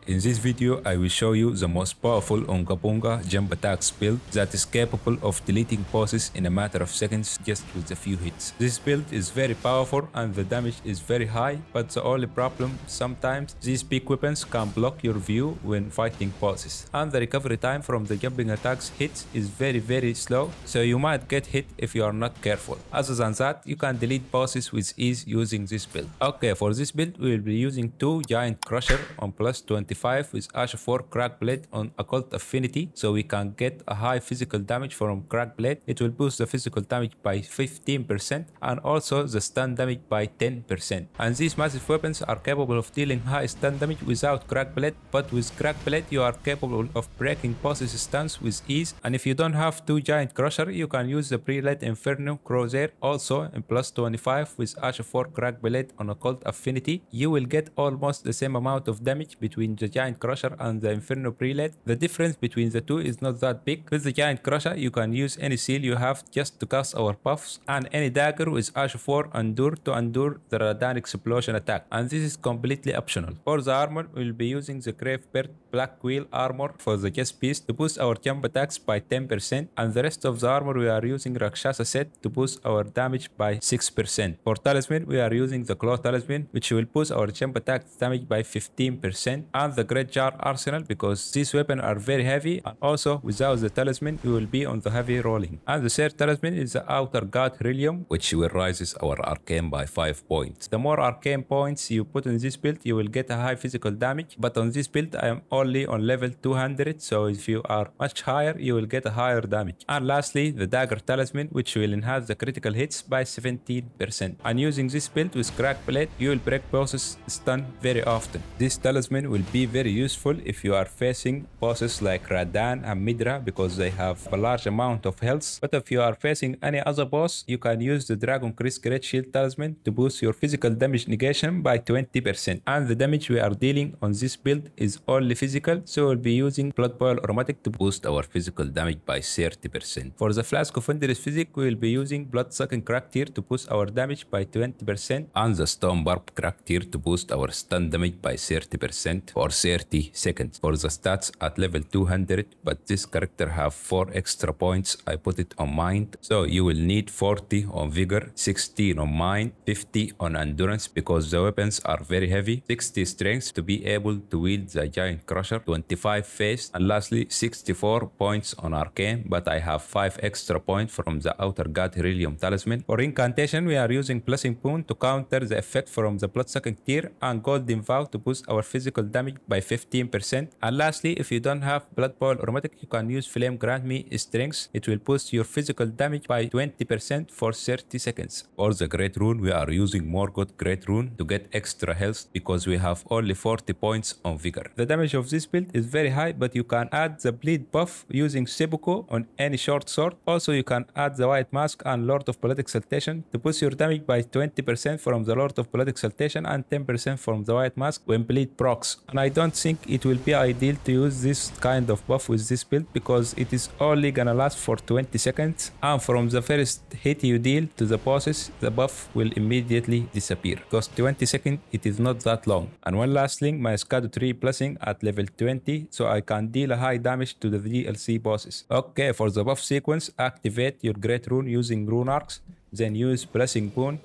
In this video, I will show you the most powerful Unga Bunga jump attacks build that is capable of deleting bosses in a matter of seconds just with a few hits. This build is very powerful and the damage is very high, but the only problem sometimes these big weapons can block your view when fighting bosses, and the recovery time from the jumping attacks hits is very slow, so you might get hit if you are not careful. Other than that, you can delete bosses with ease using this build. Okay, for this build we will be using 2 Giant Crusher on plus 25 with Ash of War Crack Blade on Occult Affinity, so we can get a high physical damage from Crack Blade. It will boost the physical damage by 15% and also the stun damage by 10%. And these massive weapons are capable of dealing high stun damage without Crack Blade, but with Crack Blade you are capable of breaking bosses' stuns with ease. And if you don't have 2 Giant Crusher, you can use the Prelate Inferno Crosshair also in plus 25 with Ash of War Crack Blade on Occult Affinity. You will get almost the same amount of damage between the Giant Crusher and the Inferno Prelate. The difference between the two is not that big. With the Giant Crusher you can use any seal you have just to cast our buffs, and any dagger with Ash of War Endure to endure the Radahn explosion attack, and this is completely optional. For the armor, we will be using the Gravebird Black Wheel armor for the chest piece to boost our jump attacks by 10%, and the rest of the armor we are using Rakshasa set to boost our damage by 6%. For talisman, we are using the Claw Talisman, which will boost our jump attack damage by 15%, and the Great Jar Arsenal because these weapons are very heavy, and also without the talisman we will be on the heavy rolling. And the third talisman is the Outer God Helium, which will raises our arcane by 5 points. The more arcane points you put in this build, you will get a high physical damage, but on this build I am only on level 200, so if you are much higher you will get a higher damage. And lastly, the Dagger Talisman, which will enhance the critical hits by 17%. And using this build with Crack Blade, you will break bosses stun very often. This talisman will be very useful if you are facing bosses like Radahn and Midra because they have a large amount of health, but if you are facing any other boss, you can use the Dragon Chris Great Shield Talisman to boost your physical damage negation by 20%. And the damage we are dealing on this build is only physical, so we'll be using Blood Boil Aromatic to boost our physical damage by 30%. For the Flask of Endless Physic, we will be using Blood Sucking Crack Tear to boost our damage by 20%, and the Stone Barb Crack Tear to boost our stun damage by 30% for 30 seconds. For the stats at level 200, but this character have 4 extra points, I put it on Mind, so you will need 40 on Vigor, 16 on Mind, 50 on Endurance because the weapons are very heavy, 60 Strength to be able to wield the Giant Crusher, 25 Face, and lastly 64 points on Arcane, but I have 5 extra points from the Outer God Helium Talisman. For Incantation, we are using Blessing Boon to counter the effect from the Blood-Sucking Tear, and Golden Vow to boost our physical damage by 15%. And lastly, if you don't have Blood Boil Aromatic, you can use Flame Grant Me Strength. It will boost your physical damage by 20% for 30 seconds. For the Great Rune, we are using Morgoth Great Rune to get extra health because we have only 40 points on Vigor. The damage of this build is very high, but you can add the Bleed buff using Seppuku on any short sword. Also, you can add the White Mask and Lord of Blood Exaltation to boost your damage by 20% from the Lord of Blood Exaltation and 10% from the White Mask when Bleed procs. And I don't think it will be ideal to use this kind of buff with this build because it is only gonna last for 20 seconds, and from the first hit you deal to the bosses, the buff will immediately disappear because 20 seconds it is not that long. And one last thing, my Scadu 3 blessing at level 20, so I can deal a high damage to the DLC bosses. Okay, for the buff sequence, activate your Great Rune using Rune Arcs, then use Blessing Boon,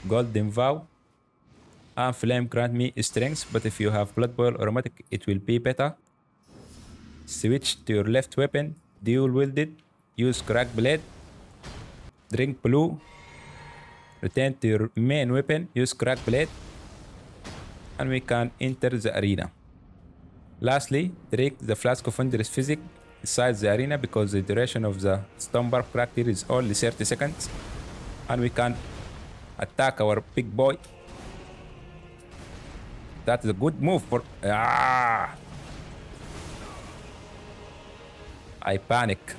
Golden Vow, and Flame Grant Me Strength, but if you have Blood Boil Aromatic it will be better. Switch to your left weapon, dual wielded, use Crack Blade, drink blue, return to your main weapon, use Crack Blade, and we can enter the arena. Lastly, drink the Flask of Endless Physic inside the arena because the duration of the Stone Barb Crack Tear is only 30 seconds, and we can attack our big boy. That is a good move for... I panic.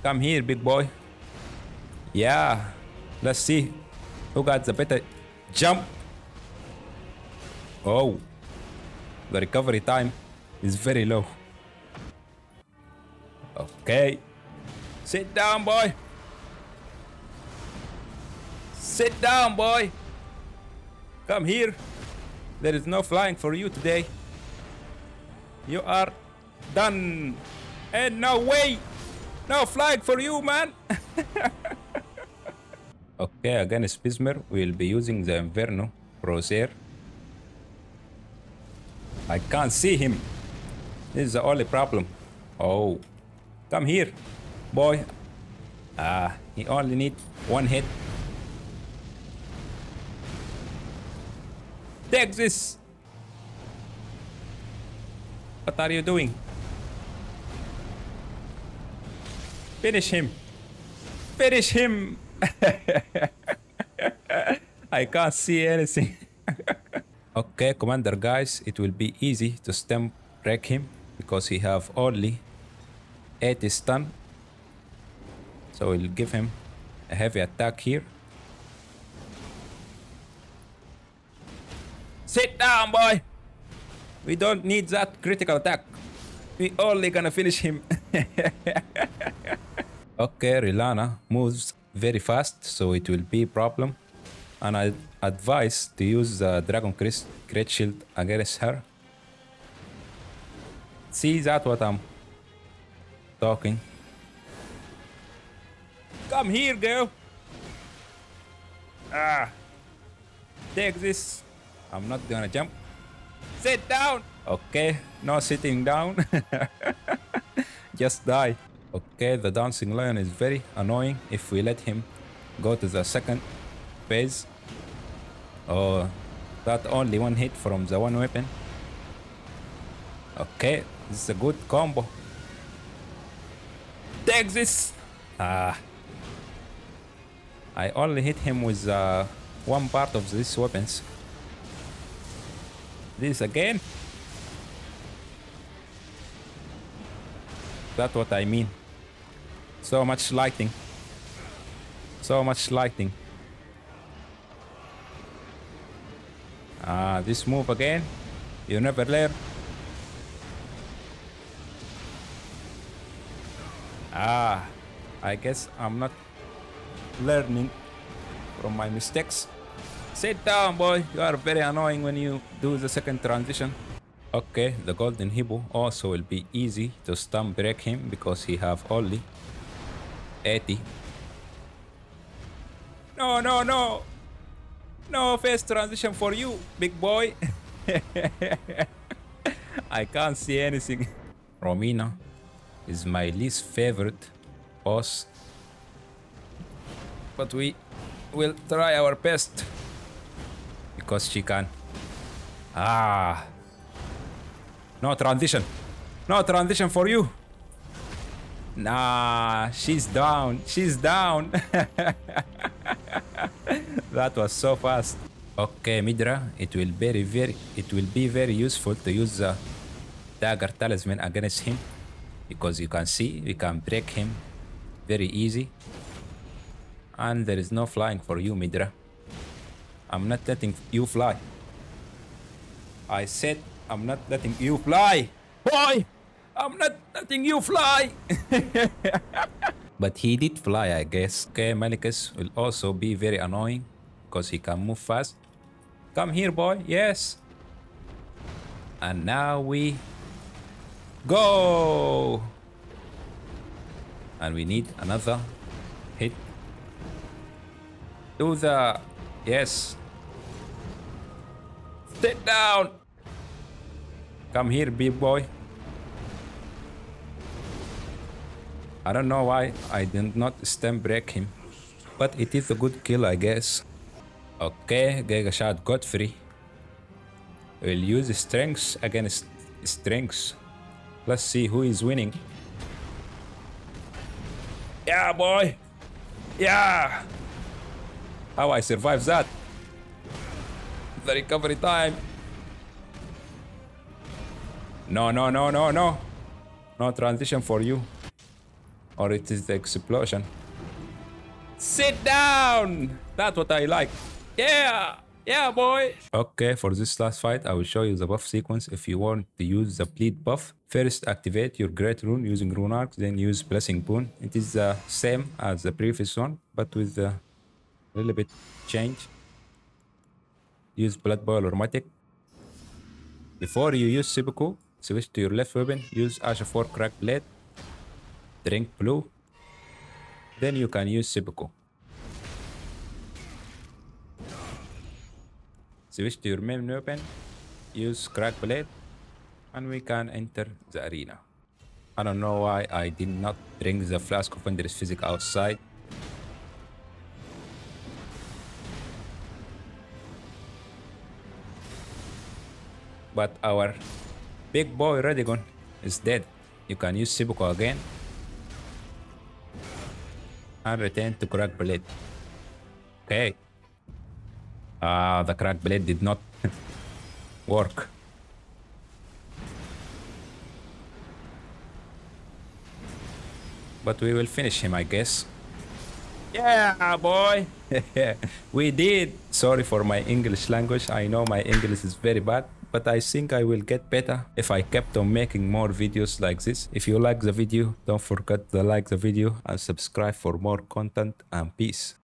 Come here, big boy. Yeah. Let's see who got the better jump. Oh. The recovery time is very low. Okay. Sit down, boy. Sit down, boy. Come here. There is no flying for you today. You are done. And no way. No flying for you, man. Okay, against Messmer, we'll be using the Inferno Crosshair. I can't see him. This is the only problem. Oh. Come here, boy. He only needs one hit. Take this. What are you doing? Finish him. Finish him. I can't see anything. Okay, Commander guys, it will be easy to stem break him because he have only 80 stun. So we'll give him a heavy attack here. Sit down, boy. We don't need that critical attack. We only gonna finish him. Okay, Rellana moves very fast, so it will be a problem. And I advise to use the Dragon Great Shield against her. See that what I'm talking? Come here, girl. Take this. I'm not gonna jump. Sit down. Okay, no sitting down. Just die. Okay, the dancing lion is very annoying if we let him go to the second phase. Oh, that only one hit from the one weapon. Okay, this is a good combo. Take this. I only hit him with one part of these weapons. This again. That's what I mean. So much lighting. So much lighting. This move again. You never learn. I guess I'm not learning from my mistakes. Sit down, boy. You are very annoying when you do the second transition. Okay, the golden hippo also will be easy to stun break him because he have only 80. No, no, no. No phase transition for you, big boy. I can't see anything. Romina is my least favorite boss. But we will try our best. Because she can. No transition. No transition for you. Nah, she's down. She's down. That was so fast. Okay, Midra, it will be very useful to use the dagger talisman against him. Because you can see we can break him very easy. And there is no flying for you, Midra. I'm not letting you fly. I said I'm not letting you fly. Boy! I'm not letting you fly. But he did fly, I guess. Okay, Maliketh will also be very annoying because he can move fast. Come here, boy. Yes. And now we go. And we need another hit. Do the... Yes. Sit down. Come here, big boy. I don't know why I did not stem break him, but it is a good kill, I guess. Okay, GigaChad Godfrey will use strengths against strengths. Let's see who is winning. Yeah, boy. Yeah. How I survived that. The recovery time. No, no, no, no, no. No transition for you. Or it is the explosion. Sit down! That's what I like. Yeah! Yeah, boy! Okay, for this last fight, I will show you the buff sequence if you want to use the bleed buff. First, activate your Great Rune using Rune Arc, then use Blessing Boon. It is the same as the previous one, but with a little bit change. use Blood Boil or Matic. Before you use Seppuku, switch to your left weapon, use Ash of War Crack Blade, drink blue, then you can use Seppuku. Switch to your main weapon, use Crack Blade, and we can enter the arena. I don't know why I did not bring the Flask of Wondrous Physic outside. But our big boy Radagon is dead. You can use Seppuku again and return to Crack Blade. Okay. The Crack Blade did not work. But we will finish him, I guess. Yeah, boy! We did! Sorry for my English language. I know my English is very bad, but I think I will get better if I kept on making more videos like this. If you like the video, don't forget to like the video and subscribe for more content, and peace.